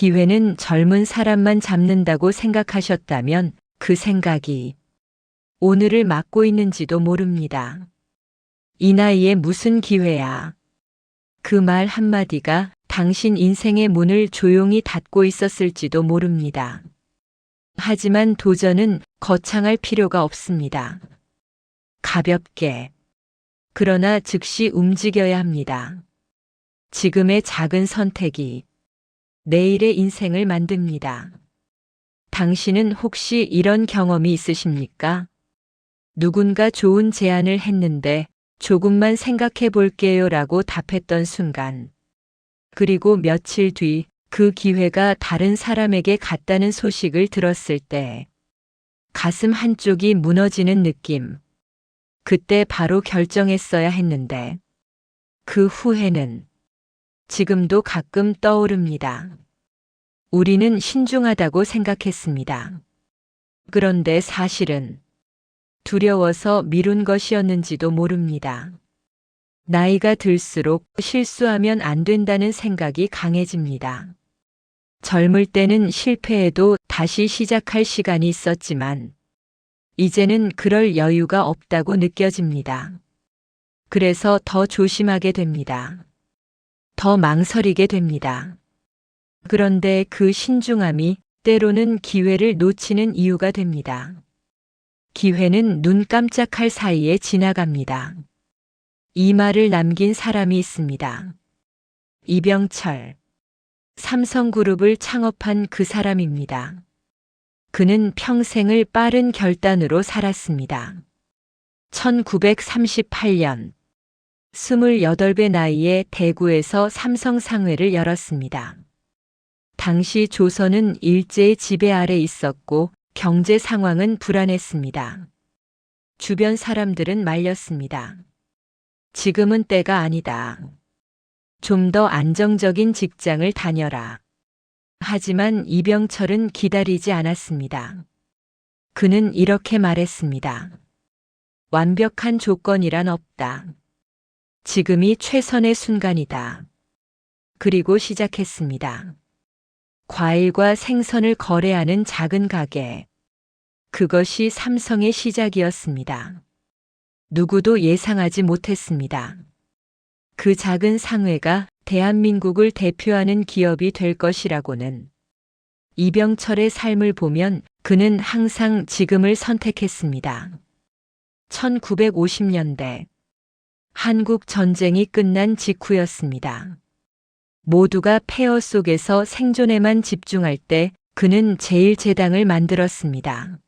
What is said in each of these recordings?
기회는 젊은 사람만 잡는다고 생각하셨다면 그 생각이 오늘을 막고 있는지도 모릅니다. 이 나이에 무슨 기회야. 그 말 한마디가 당신 인생의 문을 조용히 닫고 있었을지도 모릅니다. 하지만 도전은 거창할 필요가 없습니다. 가볍게. 그러나 즉시 움직여야 합니다. 지금의 작은 선택이 내일의 인생을 만듭니다. 당신은 혹시 이런 경험이 있으십니까? 누군가 좋은 제안을 했는데 조금만 생각해 볼게요 라고 답했던 순간, 그리고 며칠 뒤 그 기회가 다른 사람에게 갔다는 소식을 들었을 때 가슴 한쪽이 무너지는 느낌. 그때 바로 결정했어야 했는데 그 후회는 지금도 가끔 떠오릅니다. 우리는 신중하다고 생각했습니다. 그런데 사실은 두려워서 미룬 것이었는지도 모릅니다. 나이가 들수록 실수하면 안 된다는 생각이 강해집니다. 젊을 때는 실패해도 다시 시작할 시간이 있었지만 이제는 그럴 여유가 없다고 느껴집니다. 그래서 더 조심하게 됩니다. 더 망설이게 됩니다. 그런데 그 신중함이 때로는 기회를 놓치는 이유가 됩니다. 기회는 눈 깜짝할 사이에 지나갑니다. 이 말을 남긴 사람이 있습니다. 이병철. 삼성그룹을 창업한 그 사람입니다. 그는 평생을 빠른 결단으로 살았습니다. 1938년 28배 나이에 대구에서 삼성상회를 열었습니다. 당시 조선은 일제의 지배 아래 있었고 경제 상황은 불안했습니다. 주변 사람들은 말렸습니다. 지금은 때가 아니다. 좀 더 안정적인 직장을 다녀라. 하지만 이병철은 기다리지 않았습니다. 그는 이렇게 말했습니다. 완벽한 조건이란 없다. 지금이 최선의 순간이다. 그리고 시작했습니다. 과일과 생선을 거래하는 작은 가게. 그것이 삼성의 시작이었습니다. 누구도 예상하지 못했습니다. 그 작은 상회가 대한민국을 대표하는 기업이 될 것이라고는. 이병철의 삶을 보면 그는 항상 지금을 선택했습니다. 1950년대 한국 전쟁이 끝난 직후였습니다. 모두가 폐허 속에서 생존에만 집중할 때 그는 제1제당을 만들었습니다.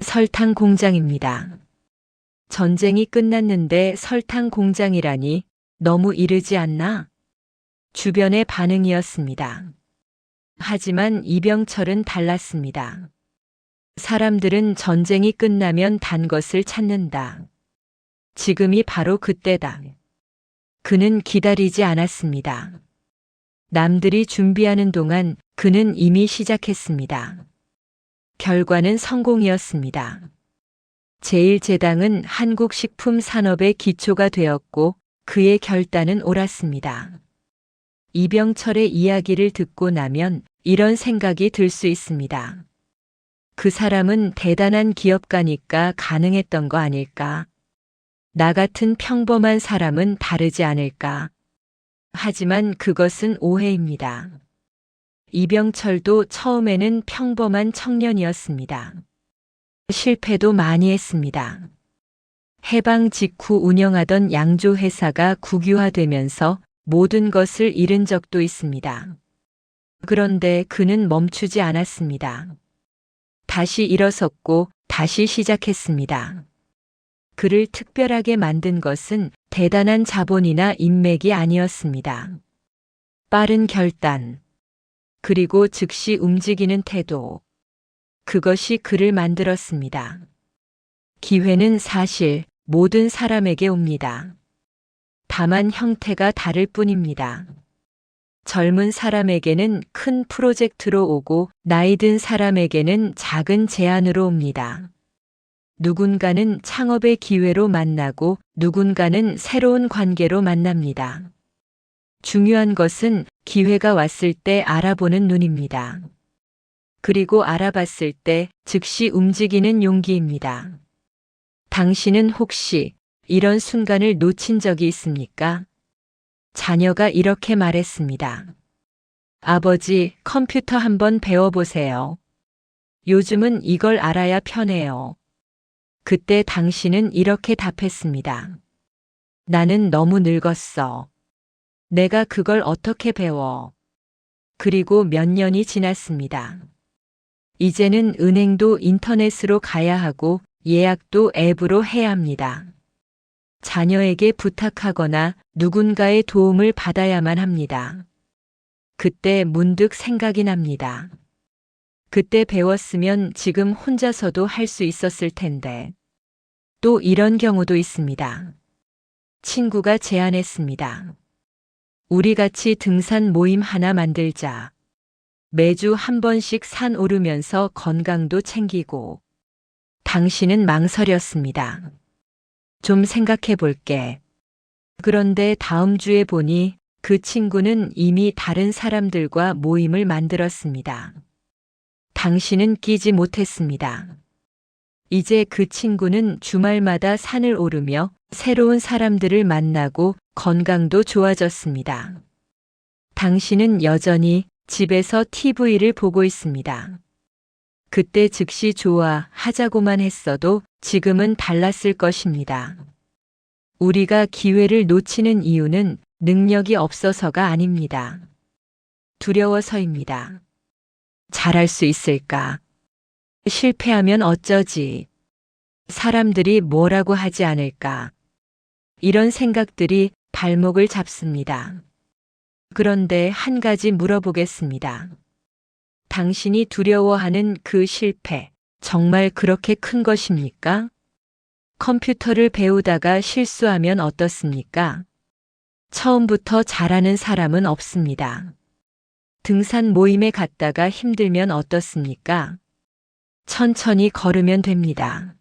설탕 공장입니다. 전쟁이 끝났는데 설탕 공장이라니 너무 이르지 않나? 주변의 반응이었습니다. 하지만 이병철은 달랐습니다. 사람들은 전쟁이 끝나면 단 것을 찾는다. 지금이 바로 그때다. 그는 기다리지 않았습니다. 남들이 준비하는 동안 그는 이미 시작했습니다. 결과는 성공이었습니다. 제1제당은 한국 식품 산업의 기초가 되었고 그의 결단은 옳았습니다. 이병철의 이야기를 듣고 나면 이런 생각이 들 수 있습니다. 그 사람은 대단한 기업가니까 가능했던 거 아닐까? 나 같은 평범한 사람은 다르지 않을까? 하지만 그것은 오해입니다. 이병철도 처음에는 평범한 청년이었습니다. 실패도 많이 했습니다. 해방 직후 운영하던 양조 회사가 국유화되면서 모든 것을 잃은 적도 있습니다. 그런데 그는 멈추지 않았습니다. 다시 일어섰고 다시 시작했습니다. 그를 특별하게 만든 것은 대단한 자본이나 인맥이 아니었습니다. 빠른 결단, 그리고 즉시 움직이는 태도. 그것이 그를 만들었습니다. 기회는 사실 모든 사람에게 옵니다. 다만 형태가 다를 뿐입니다. 젊은 사람에게는 큰 프로젝트로 오고 나이 든 사람에게는 작은 제안으로 옵니다. 누군가는 창업의 기회로 만나고 누군가는 새로운 관계로 만납니다. 중요한 것은 기회가 왔을 때 알아보는 눈입니다. 그리고 알아봤을 때 즉시 움직이는 용기입니다. 당신은 혹시 이런 순간을 놓친 적이 있습니까? 자녀가 이렇게 말했습니다. 아버지, 컴퓨터 한번 배워보세요. 요즘은 이걸 알아야 편해요. 그때 당신은 이렇게 답했습니다. 나는 너무 늙었어. 내가 그걸 어떻게 배워? 그리고 몇 년이 지났습니다. 이제는 은행도 인터넷으로 가야 하고 예약도 앱으로 해야 합니다. 자녀에게 부탁하거나 누군가의 도움을 받아야만 합니다. 그때 문득 생각이 납니다. 그때 배웠으면 지금 혼자서도 할 수 있었을 텐데. 또 이런 경우도 있습니다. 친구가 제안했습니다. 우리 같이 등산 모임 하나 만들자. 매주 한 번씩 산 오르면서 건강도 챙기고. 당신은 망설였습니다. 좀 생각해 볼게. 그런데 다음 주에 보니 그 친구는 이미 다른 사람들과 모임을 만들었습니다. 당신은 끼지 못했습니다. 이제 그 친구는 주말마다 산을 오르며 새로운 사람들을 만나고 건강도 좋아졌습니다. 당신은 여전히 집에서 TV를 보고 있습니다. 그때 즉시 좋아하자고만 했어도 지금은 달랐을 것입니다. 우리가 기회를 놓치는 이유는 능력이 없어서가 아닙니다. 두려워서입니다. 잘할 수 있을까? 실패하면 어쩌지? 사람들이 뭐라고 하지 않을까? 이런 생각들이 발목을 잡습니다. 그런데 한 가지 물어보겠습니다. 당신이 두려워하는 그 실패, 정말 그렇게 큰 것입니까? 컴퓨터를 배우다가 실수하면 어떻습니까? 처음부터 잘하는 사람은 없습니다. 등산 모임에 갔다가 힘들면 어떻습니까? 천천히 걸으면 됩니다.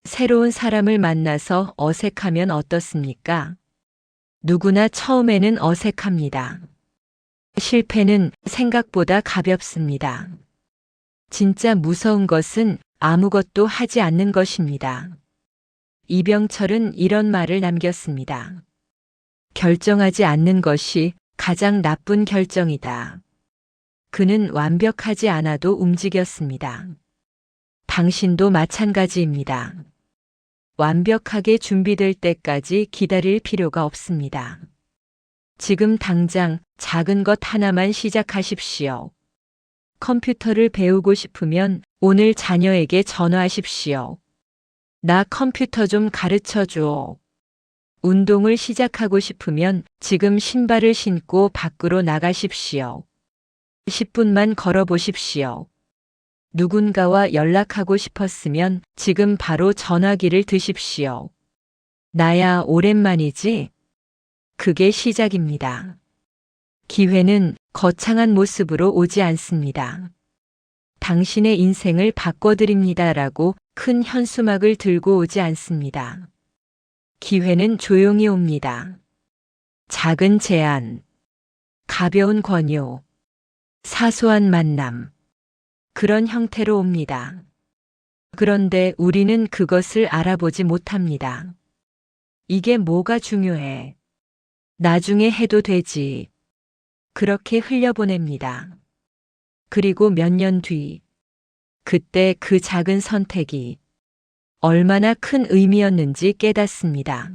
새로운 사람을 만나서 어색하면 어떻습니까? 누구나 처음에는 어색합니다. 실패는 생각보다 가볍습니다. 진짜 무서운 것은 아무것도 하지 않는 것입니다. 이병철은 이런 말을 남겼습니다. 결정하지 않는 것이 가장 나쁜 결정이다. 그는 완벽하지 않아도 움직였습니다. 당신도 마찬가지입니다. 완벽하게 준비될 때까지 기다릴 필요가 없습니다. 지금 당장 작은 것 하나만 시작하십시오. 컴퓨터를 배우고 싶으면 오늘 자녀에게 전화하십시오. 나 컴퓨터 좀 가르쳐 줘. 운동을 시작하고 싶으면 지금 신발을 신고 밖으로 나가십시오. 10분만 걸어보십시오. 누군가와 연락하고 싶었으면 지금 바로 전화기를 드십시오. 나야 오랜만이지? 그게 시작입니다. 기회는 거창한 모습으로 오지 않습니다. 당신의 인생을 바꿔드립니다라고 큰 현수막을 들고 오지 않습니다. 기회는 조용히 옵니다. 작은 제안, 가벼운 권유, 사소한 만남, 그런 형태로 옵니다. 그런데 우리는 그것을 알아보지 못합니다. 이게 뭐가 중요해? 나중에 해도 되지. 그렇게 흘려보냅니다. 그리고 몇 년 뒤, 그때 그 작은 선택이 얼마나 큰 의미였는지 깨닫습니다.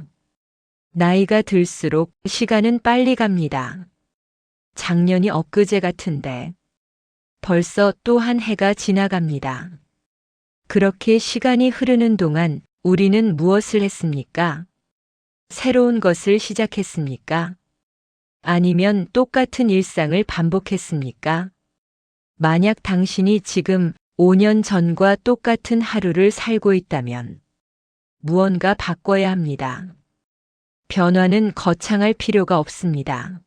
나이가 들수록 시간은 빨리 갑니다. 작년이 엊그제 같은데 벌써 또 한 해가 지나갑니다. 그렇게 시간이 흐르는 동안 우리는 무엇을 했습니까? 새로운 것을 시작했습니까? 아니면 똑같은 일상을 반복했습니까? 만약 당신이 지금 5년 전과 똑같은 하루를 살고 있다면 무언가 바꿔야 합니다. 변화는 거창할 필요가 없습니다.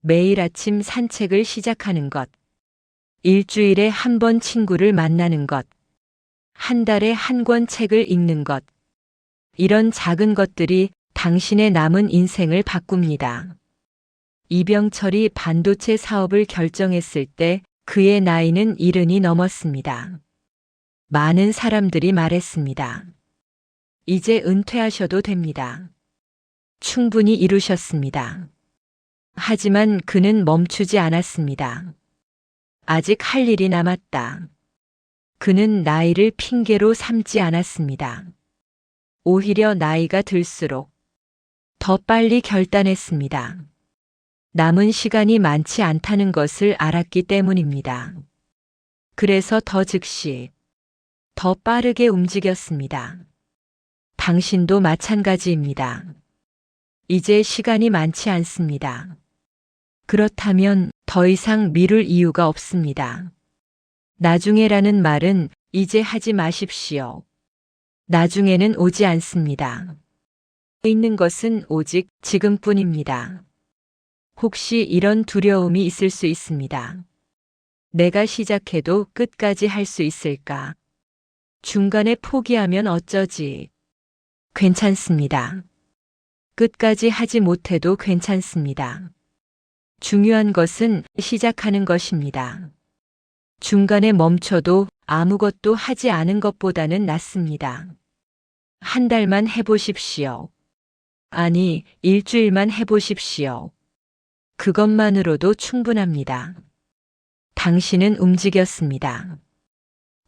매일 아침 산책을 시작하는 것, 일주일에 한 번 친구를 만나는 것, 한 달에 한 권 책을 읽는 것, 이런 작은 것들이 당신의 남은 인생을 바꿉니다. 이병철이 반도체 사업을 결정했을 때 그의 나이는 70이 넘었습니다. 많은 사람들이 말했습니다. 이제 은퇴하셔도 됩니다. 충분히 이루셨습니다. 하지만 그는 멈추지 않았습니다. 아직 할 일이 남았다. 그는 나이를 핑계로 삼지 않았습니다. 오히려 나이가 들수록 더 빨리 결단했습니다. 남은 시간이 많지 않다는 것을 알았기 때문입니다. 그래서 더 즉시, 더 빠르게 움직였습니다. 당신도 마찬가지입니다. 이제 시간이 많지 않습니다. 그렇다면 더 이상 미룰 이유가 없습니다. 나중에라는 말은 이제 하지 마십시오. 나중에는 오지 않습니다. 있는 것은 오직 지금뿐입니다. 혹시 이런 두려움이 있을 수 있습니다. 내가 시작해도 끝까지 할 수 있을까? 중간에 포기하면 어쩌지? 괜찮습니다. 끝까지 하지 못해도 괜찮습니다. 중요한 것은 시작하는 것입니다. 중간에 멈춰도 아무것도 하지 않은 것보다는 낫습니다. 한 달만 해보십시오. 아니, 일주일만 해보십시오. 그것만으로도 충분합니다. 당신은 움직였습니다.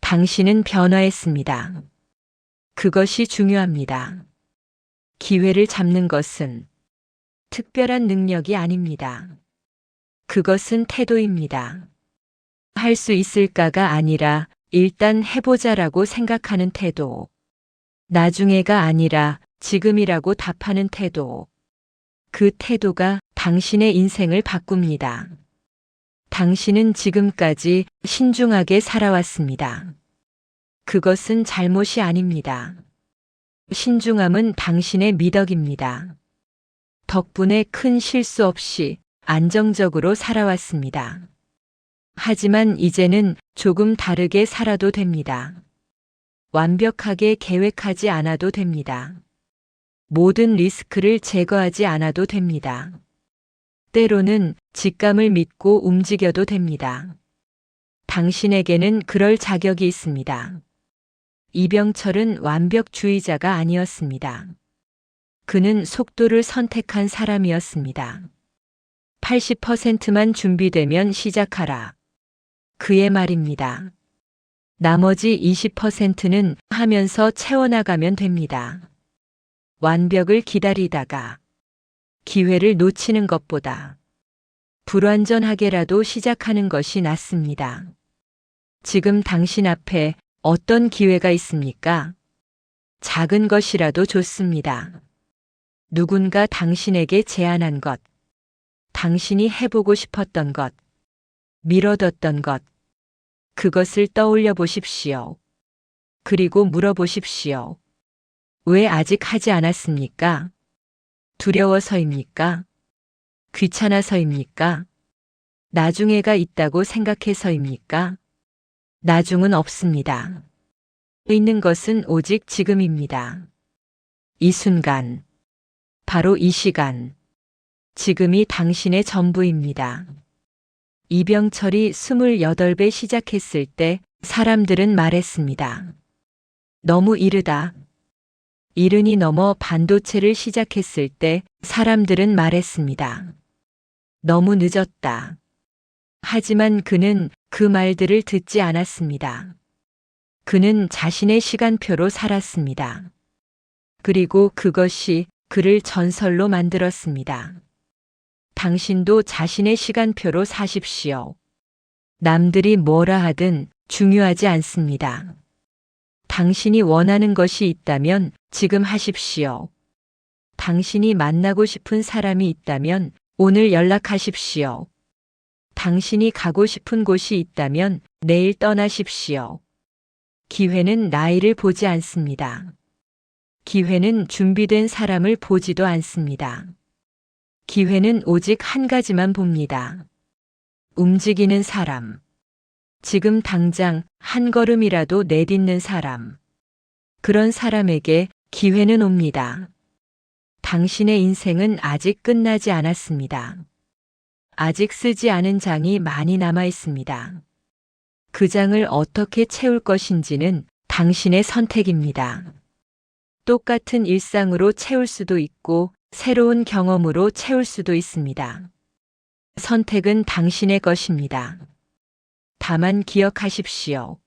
당신은 변화했습니다. 그것이 중요합니다. 기회를 잡는 것은 특별한 능력이 아닙니다. 그것은 태도입니다. 할 수 있을까가 아니라 일단 해보자라고 생각하는 태도. 나중에가 아니라 지금이라고 답하는 태도. 그 태도가 당신의 인생을 바꿉니다. 당신은 지금까지 신중하게 살아왔습니다. 그것은 잘못이 아닙니다. 신중함은 당신의 미덕입니다. 덕분에 큰 실수 없이 안정적으로 살아왔습니다. 하지만 이제는 조금 다르게 살아도 됩니다. 완벽하게 계획하지 않아도 됩니다. 모든 리스크를 제거하지 않아도 됩니다. 때로는 직감을 믿고 움직여도 됩니다. 당신에게는 그럴 자격이 있습니다. 이병철은 완벽주의자가 아니었습니다. 그는 속도를 선택한 사람이었습니다. 80%만 준비되면 시작하라. 그의 말입니다. 나머지 20%는 하면서 채워나가면 됩니다. 완벽을 기다리다가 기회를 놓치는 것보다 불완전하게라도 시작하는 것이 낫습니다. 지금 당신 앞에 어떤 기회가 있습니까? 작은 것이라도 좋습니다. 누군가 당신에게 제안한 것, 당신이 해보고 싶었던 것, 미뤄뒀던 것, 그것을 떠올려 보십시오. 그리고 물어보십시오. 왜 아직 하지 않았습니까? 두려워서입니까? 귀찮아서입니까? 나중에가 있다고 생각해서입니까? 나중은 없습니다. 있는 것은 오직 지금입니다. 이 순간, 바로 이 시간, 지금이 당신의 전부입니다. 이병철이 28배 시작했을 때 사람들은 말했습니다. 너무 이르다. 70이 넘어 반도체를 시작했을 때 사람들은 말했습니다. 너무 늦었다. 하지만 그는 그 말들을 듣지 않았습니다. 그는 자신의 시간표로 살았습니다. 그리고 그것이 그를 전설로 만들었습니다. 당신도 자신의 시간표로 사십시오. 남들이 뭐라 하든 중요하지 않습니다. 당신이 원하는 것이 있다면 지금 하십시오. 당신이 만나고 싶은 사람이 있다면 오늘 연락하십시오. 당신이 가고 싶은 곳이 있다면 내일 떠나십시오. 기회는 나이를 보지 않습니다. 기회는 준비된 사람을 보지도 않습니다. 기회는 오직 한 가지만 봅니다. 움직이는 사람. 지금 당장 한 걸음이라도 내딛는 사람. 그런 사람에게 기회는 옵니다. 당신의 인생은 아직 끝나지 않았습니다. 아직 쓰지 않은 장이 많이 남아 있습니다. 그 장을 어떻게 채울 것인지는 당신의 선택입니다. 똑같은 일상으로 채울 수도 있고 새로운 경험으로 채울 수도 있습니다. 선택은 당신의 것입니다. 다만 기억하십시오.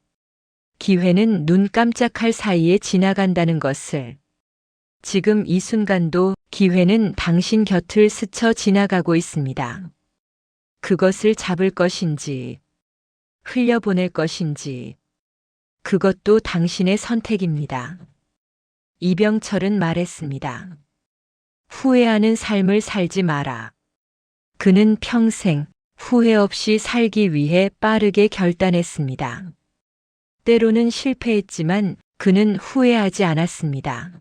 기회는 눈 깜짝할 사이에 지나간다는 것을. 지금 이 순간도 기회는 당신 곁을 스쳐 지나가고 있습니다. 그것을 잡을 것인지, 흘려보낼 것인지, 그것도 당신의 선택입니다. 이병철은 말했습니다. 후회하는 삶을 살지 마라. 그는 평생 후회 없이 살기 위해 빠르게 결단했습니다. 때로는 실패했지만 그는 후회하지 않았습니다.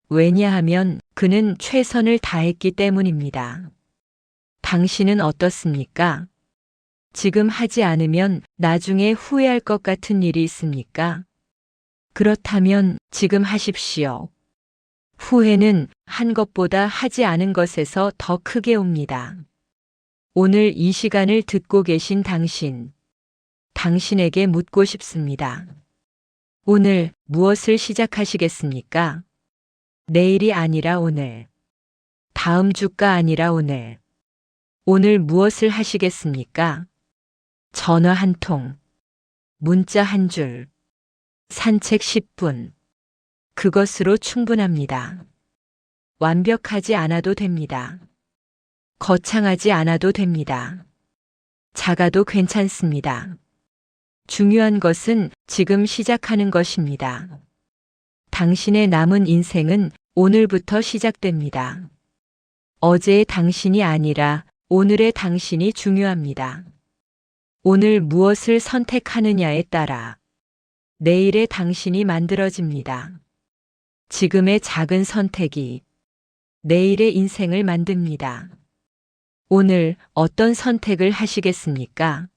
왜냐하면 그는 최선을 다했기 때문입니다. 당신은 어떻습니까? 지금 하지 않으면 나중에 후회할 것 같은 일이 있습니까? 그렇다면 지금 하십시오. 후회는 한 것보다 하지 않은 것에서 더 크게 옵니다. 오늘 이 시간을 듣고 계신 당신, 당신에게 묻고 싶습니다. 오늘 무엇을 시작하시겠습니까? 내일이 아니라 오늘, 다음 주가 아니라 오늘. 오늘 무엇을 하시겠습니까? 전화 한 통, 문자 한 줄, 산책 10분. 그것으로 충분합니다. 완벽하지 않아도 됩니다. 거창하지 않아도 됩니다. 작아도 괜찮습니다. 중요한 것은 지금 시작하는 것입니다. 당신의 남은 인생은 오늘부터 시작됩니다. 어제의 당신이 아니라 오늘의 당신이 중요합니다. 오늘 무엇을 선택하느냐에 따라 내일의 당신이 만들어집니다. 지금의 작은 선택이 내일의 인생을 만듭니다. 오늘 어떤 선택을 하시겠습니까?